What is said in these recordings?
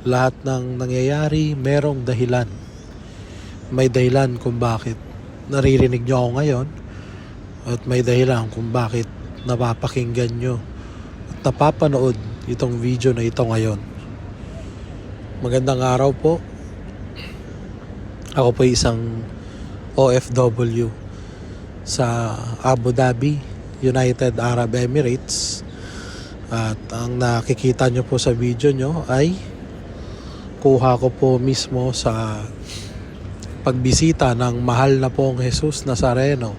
Lahat ng nangyayari, merong dahilan. May dahilan kung bakit naririnig nyo ako ngayon. At may dahilan kung bakit napapakinggan nyo at napapanood itong video na ito ngayon. Magandang araw po. Ako po isang OFW sa Abu Dhabi, United Arab Emirates. At ang nakikita nyo po sa video nyo ay kuha ko po mismo sa pagbisita ng mahal na pong Jesus Nazareno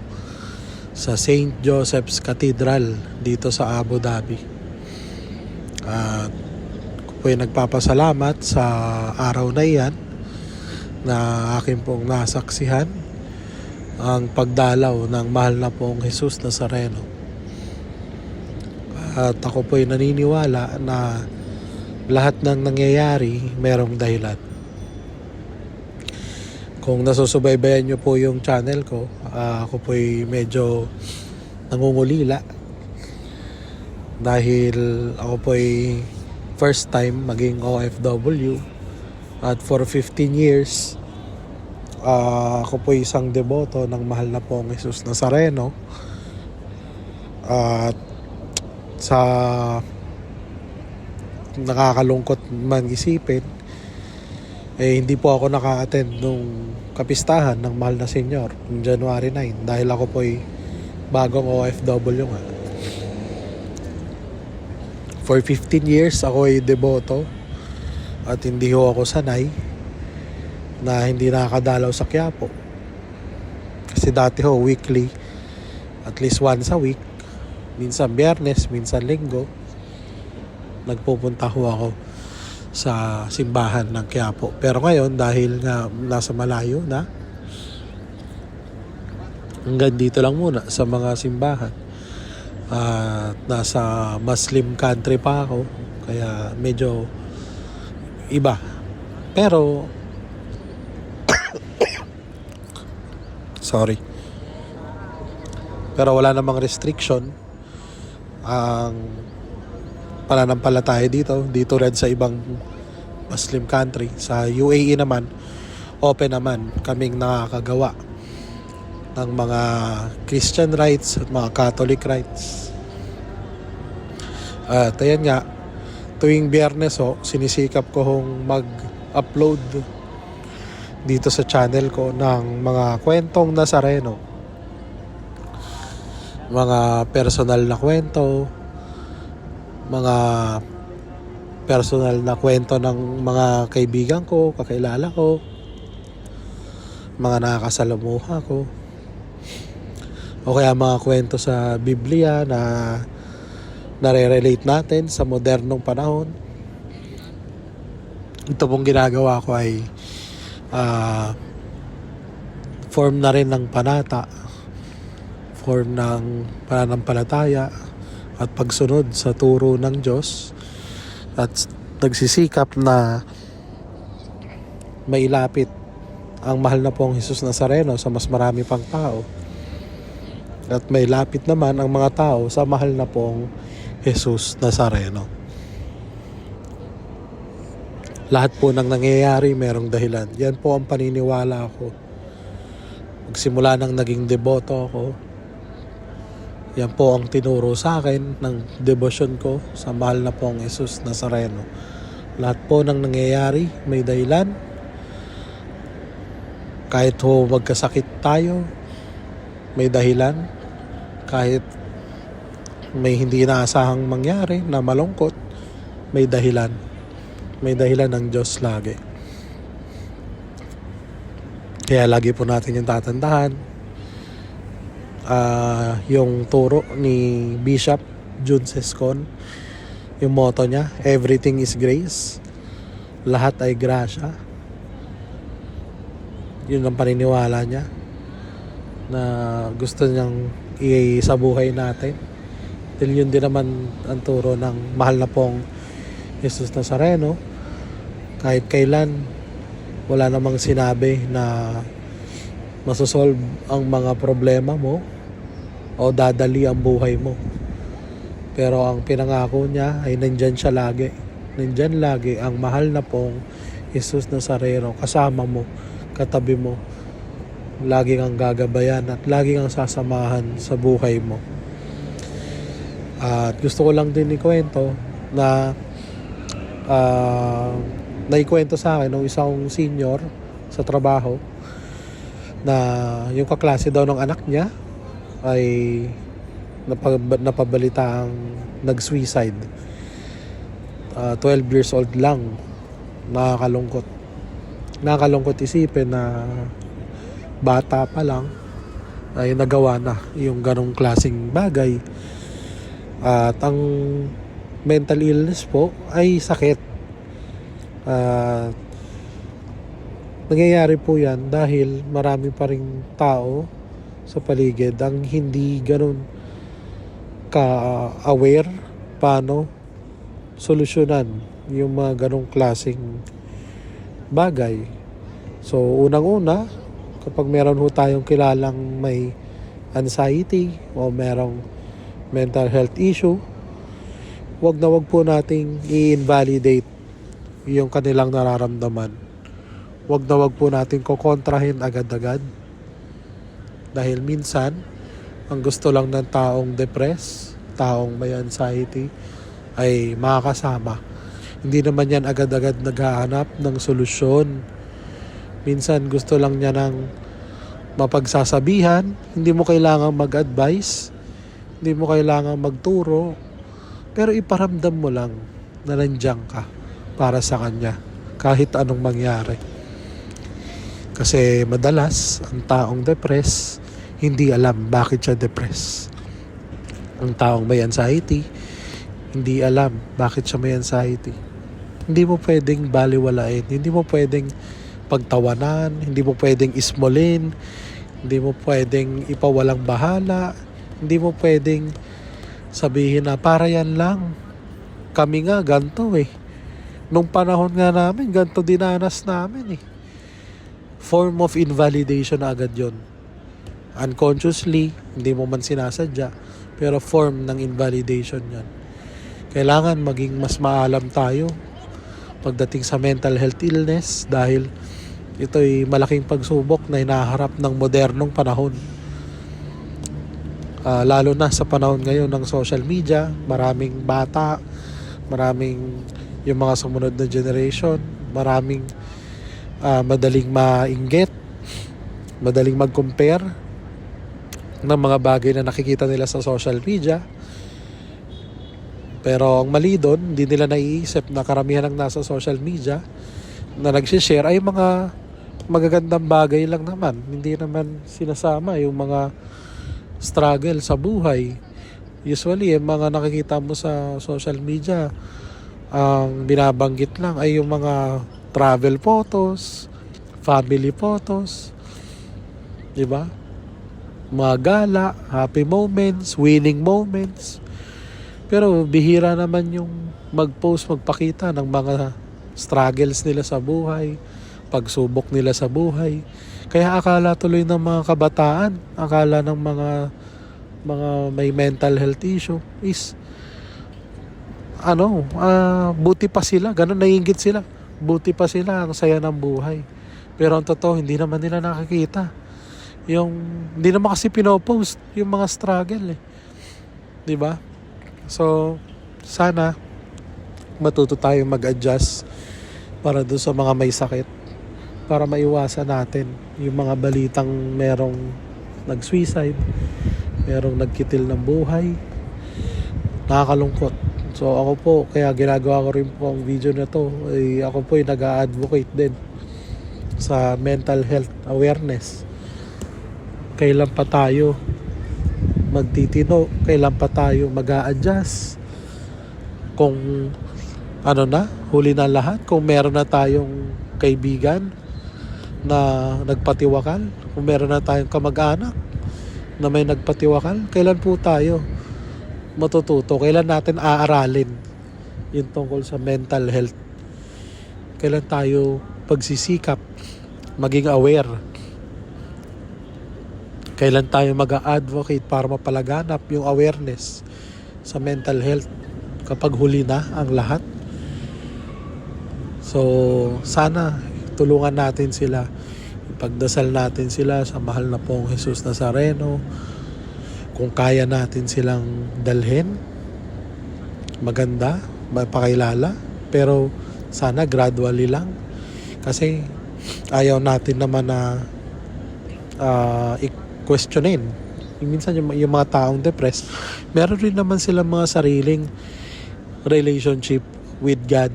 sa St. Joseph's Cathedral dito sa Abu Dhabi. At ko po ay nagpapasalamat sa araw na iyan na akin pong nasaksihan ang pagdalaw ng mahal na pong Jesus Nazareno. At ako po ay naniniwala na lahat ng nangyayari merong dahilan. Kung nasusubaybayan nyo po yung channel ko, ako po ay medyo nangungulila dahil ako po ay first time maging OFW at for 15 years ako po isang deboto ng mahal na pong Jesus Nazareno. At sa nakakalungkot man isipin, hindi po ako naka-attend nung kapistahan ng mahal na senyor noong January 9 dahil ako po ay bagong OFW nga. For 15 years ako ay deboto at hindi ho ako sanay na hindi nakakadalaw sa Quiapo. Kasi dati ho weekly, at least once a week, minsan Biyernes, minsan Linggo, nagpupunta ho ako sa simbahan ng Quiapo. Pero ngayon dahil nga nasa malayo na, hanggang dito lang muna sa mga simbahan. Nasa Muslim country pa ako, kaya medyo iba. Pero sorry. Pero wala namang restriction ang pananampalataya dito rin sa ibang Muslim country. Sa UAE naman, open naman kaming nakakagawa ng mga Christian rights at mga Catholic rights. At ayan nga, tuwing Biyernes sinisikap ko hong mag-upload dito sa channel ko ng mga kwentong Nazareno, mga personal na kwento, mga personal na kwento ng mga kaibigan ko, kakilala ko, mga nakakasalamuha ko, o kaya mga kwento sa Biblia na nare-relate natin sa modernong panahon. Ito pong ginagawa ko ay form na rin ng panata, form ng pananampalataya at pagsunod sa turo ng Diyos, at nagsisikap na mailapit ang mahal na pong Jesus Nazareno sa mas marami pang tao, at mailapit naman ang mga tao sa mahal na pong Jesus Nazareno. Lahat po ng nangyayari merong dahilan. Yan po ang paniniwala ko. Magsimula nang naging deboto ako, yan po ang tinuro sa akin ng devotion ko sa mahal na pong Jesus Nazareno. Lahat po ng nangyayari may dahilan. Kahit ho magkasakit tayo, may dahilan. Kahit may hindi inaasahang mangyari na malungkot, may dahilan. May dahilan ng Diyos lagi. Kaya lagi po natin yung tatandahan. Yung turo ni Bishop Jun Sescon, yung motto niya, everything is grace, lahat ay grasya. Yun ang paniniwala niya na gusto niyang sa buhay natin. Dahil yun din naman ang turo ng mahal na pong Jesus Nazareno. Kahit kailan wala namang sinabi na masosolve ang mga problema mo o dadali ang buhay mo. Pero ang pinangako niya ay nandyan siya lagi nandyan lagi ang mahal na pong Jesus Nazareno, kasama mo, katabi mo, lagi kang gagabayan at lagi kang sasamahan sa buhay mo. At gusto ko lang din ikwento na naikwento sa akin ng isang senior sa trabaho na yung kaklase daw ng anak niya ay napabalita ang nag-suicide. 12 years old lang. Nakakalungkot isipin na bata pa lang ay nagawa na yung ganong klaseng bagay. At ang mental illness po ay sakit. Nangyayari po yan dahil marami pa ring tao sa paligid ang hindi ganun ka-aware paano solusyonan yung mga ganong klaseng bagay. So, unang-una, kapag meron ho tayong kilalang may anxiety o merong mental health issue, wag po nating i-invalidate yung kanilang nararamdaman. Wag po nating kokontrahin agad-agad. Dahil minsan, ang gusto lang ng taong depressed, taong may anxiety, ay makakasama. Hindi naman yan agad-agad naghahanap ng solusyon. Minsan gusto lang niya ng mapagsasabihan, hindi mo kailangang mag-advise, hindi mo kailangang magturo, pero iparamdam mo lang na nandiyan ka para sa kanya kahit anong mangyari. Kasi madalas ang taong depressed hindi alam bakit siya depressed. Ang taong may anxiety hindi alam bakit siya may anxiety. Hindi mo pwedeng baliwalain, hindi mo pwedeng pagtawanan, hindi mo pwedeng ismolin, hindi mo pwedeng ipawalang bahala, hindi mo pwedeng sabihin na para yan lang. Kami nga ganito eh. Nung panahon nga namin, ganito dinanas namin eh. Form of invalidation na agad yun. Unconsciously, hindi mo man sinasadya, pero form ng invalidation yan. Kailangan maging mas maalam tayo pagdating sa mental health illness dahil ito'y malaking pagsubok na hinaharap ng modernong panahon. Lalo na sa panahon ngayon ng social media, maraming bata, maraming yung mga sumunod na generation, maraming madaling mainggit, madaling mag-compare ng mga bagay na nakikita nila sa social media. Pero ang mali doon, hindi nila naiisip na karamihan ng nasa social media na nagsishare ay mga magagandang bagay lang naman. Hindi naman sinasama yung mga struggle sa buhay. Usually, yung mga nakikita mo sa social media, ang binabanggit lang ay yung mga travel photos, family photos, di ba? Mga gala, happy moments, winning moments. Pero bihira naman yung mag-post, magpakita ng mga struggles nila sa buhay, pagsubok nila sa buhay. Kaya akala tuloy ng mga kabataan, akala ng mga may mental health issue is buti pa sila, ganun naiinggit sila. Buti pa sila, ang saya ng buhay. Pero ang totoo, hindi naman nila nakakita. Hindi naman kasi pinopost yung mga struggle eh. 'Di ba? So, sana matuto tayong mag-adjust para doon sa mga may sakit para maiwasan natin yung mga balitang merong nag-suicide, merong nagkitil ng buhay. Nakakalungkot. So ako po, kaya ginagawa ko rin po ang video na to, ako po ay nag-a-advocate din sa mental health awareness. Kailan pa tayo magtitino, kailan pa tayo mag-a-adjust, kung huli na lahat, kung meron na tayong kaibigan na nagpatiwakal, kung meron na tayong kamag-anak na may nagpatiwakal, kailan po tayo matututo, kailan natin aaralin yung tungkol sa mental health, kailan tayo pagsisikap maging aware, kailan tayo mag-a-advocate para mapalaganap yung awareness sa mental health kapag huli na ang lahat. So, sana tulungan natin sila. Pagdasal natin sila sa mahal na pong Jesus Nazareno. Kung kaya natin silang dalhin, maganda, mapakilala. Pero sana gradually lang. Kasi ayaw natin naman na i-questionin. Minsan yung mga taong depressed, meron rin naman silang mga sariling relationship with God.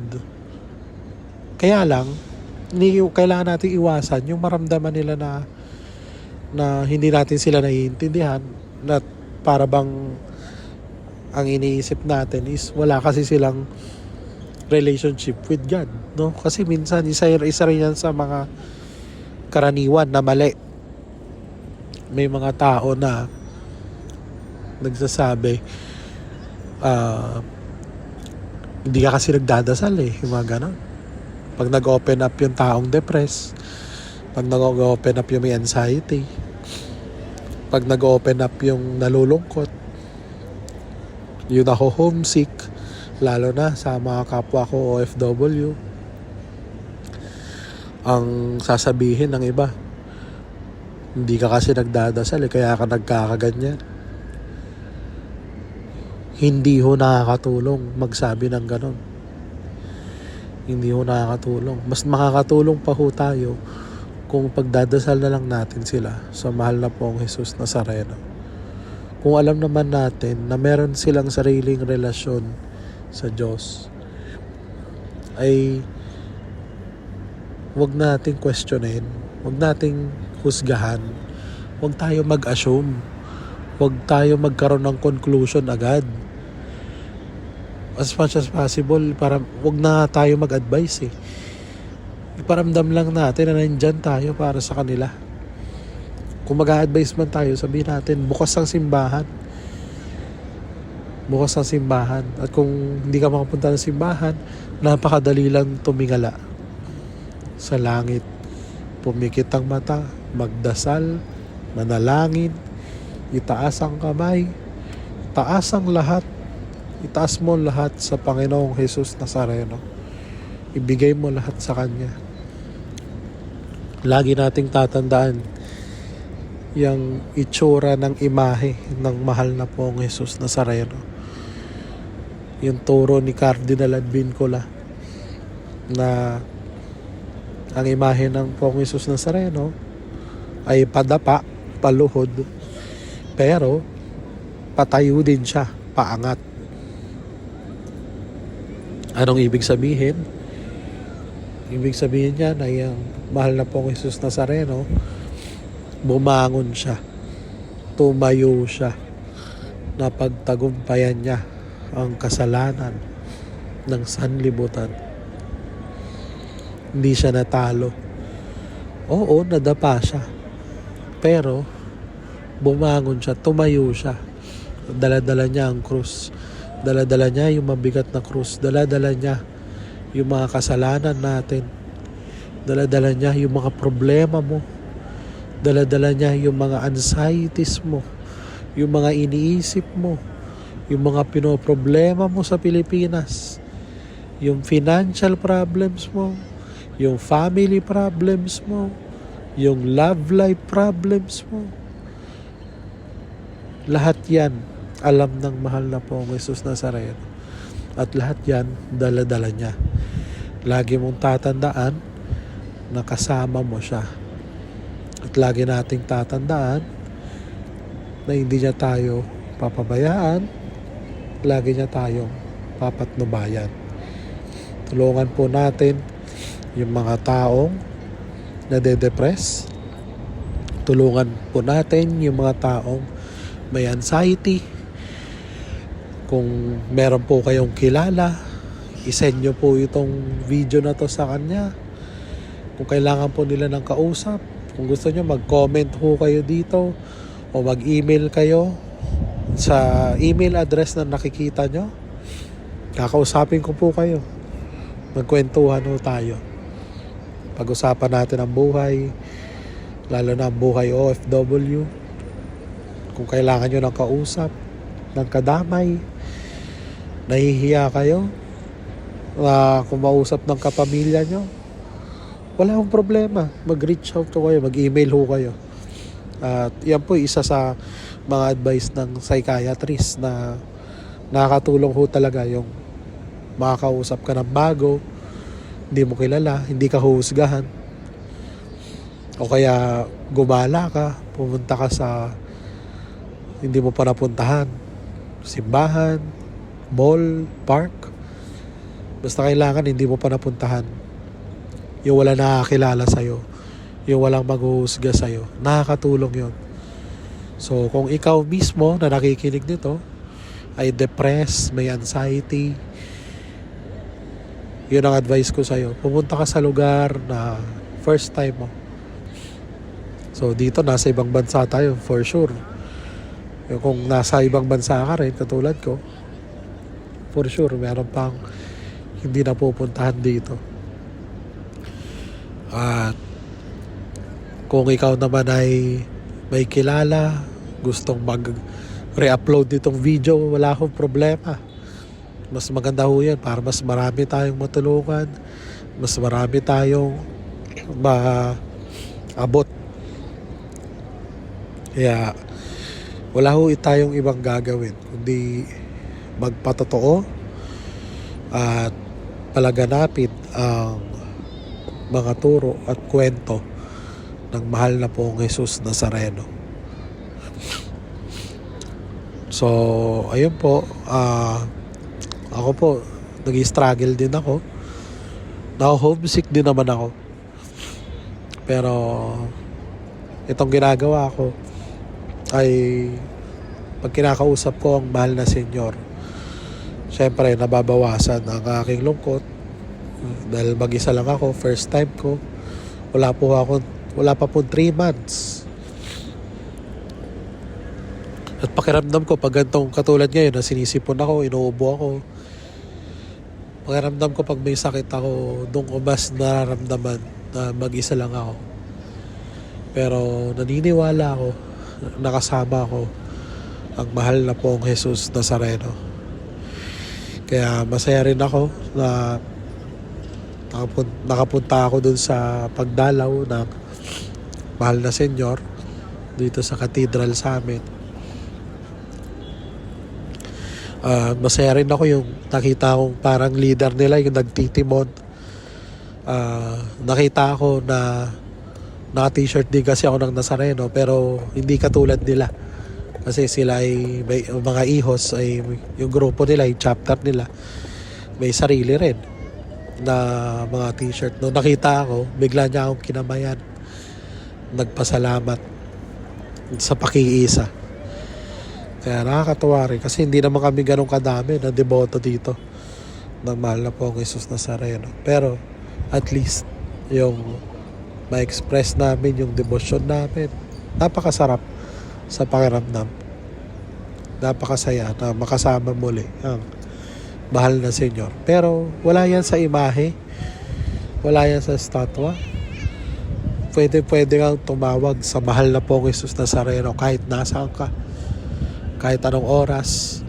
Kaya lang, kailangan natin iwasan yung maramdaman nila na hindi natin sila naiintindihan, na para bang ang iniisip natin is wala kasi silang relationship with God, no? Kasi minsan isa rin yan sa mga karaniwan na mali. May mga tao na nagsasabi hindi ka kasi nagdadasal yung mga ganon. Pag nag-open up yung taong depressed, pag nag-open up yung may anxiety, pag nag-open up yung nalulungkot, yung homesick, lalo na sa mga kapwa ko OFW, ang sasabihin ng iba, hindi ka kasi nagdadasal kaya ka nagkakaganyan. Hindi ho nakakatulong magsabi ng ganon. Hindi ho nakakatulong. Mas makakatulong pa ho tayo kung pagdadasal na lang natin sila sa mahal na pong Jesus Nazareno. Kung alam naman natin na meron silang sariling relasyon sa Diyos, ay wag nating questionin, wag nating husgahan, wag tayo mag-assume, wag tayo magkaroon ng conclusion agad. As much as possible, para wag na tayo mag-advise Iparamdam lang natin na nandyan tayo para sa kanila. Kung mag-a-advise man tayo, sabihin natin, bukas ang simbahan. Bukas ang simbahan. At kung hindi ka makapunta ng simbahan, napakadali lang tumingala sa langit. Pumikit ang mata, magdasal, manalangin, itaas ang kamay, taas ang lahat. Itaas mo lahat sa Panginoong Jesus Nazareno. Ibigay mo lahat sa Kanya. Lagi nating tatandaan yung itsura ng imahe ng mahal na pong Jesus Nazareno. Yung turo ni Cardinal Advincula na ang imahe ng pong Jesus Nazareno ay padapa, paluhod, pero patayo din siya, paangat. Anong ibig sabihin? Ibig sabihin niya na yung mahal na pong Jesus Nazareno, bumangon siya, tumayo siya, napagtagumpayan niya ang kasalanan ng sanlibutan. Hindi siya natalo. Oo, nadapa siya. Pero, bumangon siya, tumayo siya. Dala-dala niya ang krus. Dala-dala niya yung mabigat na krus. Dala-dala niya yung mga kasalanan natin. Dala-dala niya yung mga problema mo. Dala-dala niya yung mga anxieties mo. Yung mga iniisip mo. Yung mga pinoproblema mo sa Pilipinas. Yung financial problems mo. Yung family problems mo. Yung love life problems mo. Lahat yan alam ng mahal na pong Jesus Nazareno. At lahat yan, dala-dala niya. Lagi mong tatandaan na kasama mo siya. At lagi nating tatandaan na hindi niya tayo papabayaan. Lagi niya tayong papatnubayan. Tulungan po natin yung mga taong nade-depress. Tulungan po natin yung mga taong may anxiety. Kung meron po kayong kilala, isend nyo po itong video na to sa kanya. Kung kailangan po nila ng kausap, kung gusto nyo mag-comment po kayo dito o mag-email kayo sa email address na nakikita nyo. Kakausapin ko po kayo. Magkwentuhan po tayo. Pag-usapan natin ang buhay, lalo na ang buhay OFW. Kung kailangan nyo ng kausap, ng kadamay, nahihiya kayo, na kumausap ng kapamilya nyo, wala akong problema. Mag-reach out ko kayo, mag-email ho kayo. At yan po isa sa mga advice ng psychiatrist na nakakatulong ho talaga yung makakausap ka ng bago, hindi mo kilala, hindi ka huhusgahan. O kaya gumala ka, pumunta ka sa hindi mo pa napuntahan, simbahan, mall, park. Basta kailangan hindi mo pa napuntahan. Yung wala nakakilala sa'yo, yung walang maghuhusga sa'yo, nakakatulong yun. So kung ikaw mismo na nakikinig nito ay depressed, may anxiety, yun ang advice ko sa'yo. Pumunta ka sa lugar na first time mo. So dito nasa ibang bansa tayo for sure. Kung nasa ibang bansa ka rin katulad ko, for sure meron pang hindi napupuntahan dito. At kung ikaw naman ay may kilala, gustong mag-re-upload nitong video, wala akong problema. Mas maganda ho yan para mas marami tayong matulungan, mas marami tayong maabot. Kaya wala ho tayong ibang gagawin kundi magpatotoo at palaganapin ang mga turo at kwento ng mahal na pong Jesus Nazareno. So, ayun po, ako po, nag-struggle din ako. Na-homesick din naman ako. Pero, itong ginagawa ko ay pag kinakausap ko ang mahal na Senyor, syempre nababawasan ang aking lungkot dahil mag-isa lang ako, first time ko, wala pa po 3 months. At pakiramdam ko pag ganitong katulad ngayon na sinisipon ako, inuubo ako, pakiramdam ko pag may sakit ako, doon ko mas nararamdaman na mag-isa lang ako. Pero naniniwala ako, nakasama ako ang mahal na pong Jesus Nazareno. Kaya masaya rin ako na nakapunta ako dun sa pagdalaw ng mahal na Senyor dito sa cathedral sa amin. Masaya rin ako yung nakita kong parang leader nila yung nagtitimon. Nakita ako na naka-t-shirt din kasi ako ng Nazareno pero hindi katulad nila. Kasi sila ay may mga ihos, ay yung grupo nila, yung chapter nila, may sarili rin na mga t-shirt. Nung nakita ako, bigla niya akong kinamayan. Nagpasalamat sa pakiisa. Kaya nakakatuwa rin kasi hindi naman kami ganun kadami na deboto dito ng mahal na pong Jesus Nazareno. Pero at least yung ma-express namin yung devotion namin, napakasarap sa pakiramdam. Napakasaya na makasama muli ang mahal na Senyor. Pero wala yan sa imahe, wala yan sa estatwa. Pwede kang tumawag sa mahal na pong Jesus Nazareno kahit nasaan ka, kahit anong oras,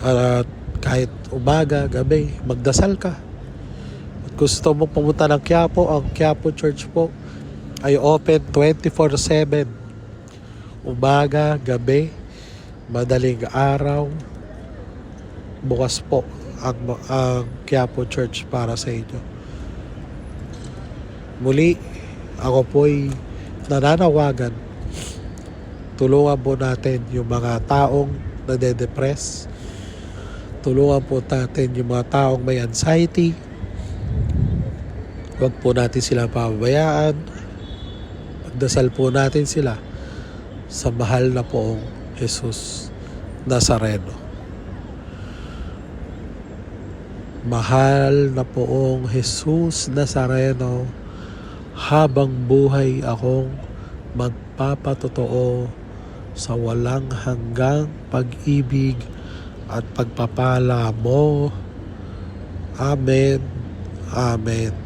at kahit umaga, gabi, magdasal ka. At gusto mo pumunta ng Quiapo, ang Quiapo Church po ay open 24/7. Umaga, gabi, madaling araw, bukas po ang Quiapo Church para sa inyo. Muli, ako po'y nananawagan, tulungan po natin yung mga taong nade-depress, tulungan po natin yung mga taong may anxiety, huwag po natin sila pababayaan, pagdasal po natin sila sa mahal na poong Jesus Nazareno. Mahal na poong Jesus Nazareno, habang buhay akong magpapatotoo sa walang hanggang pag-ibig at pagpapala mo. Amen. Amen.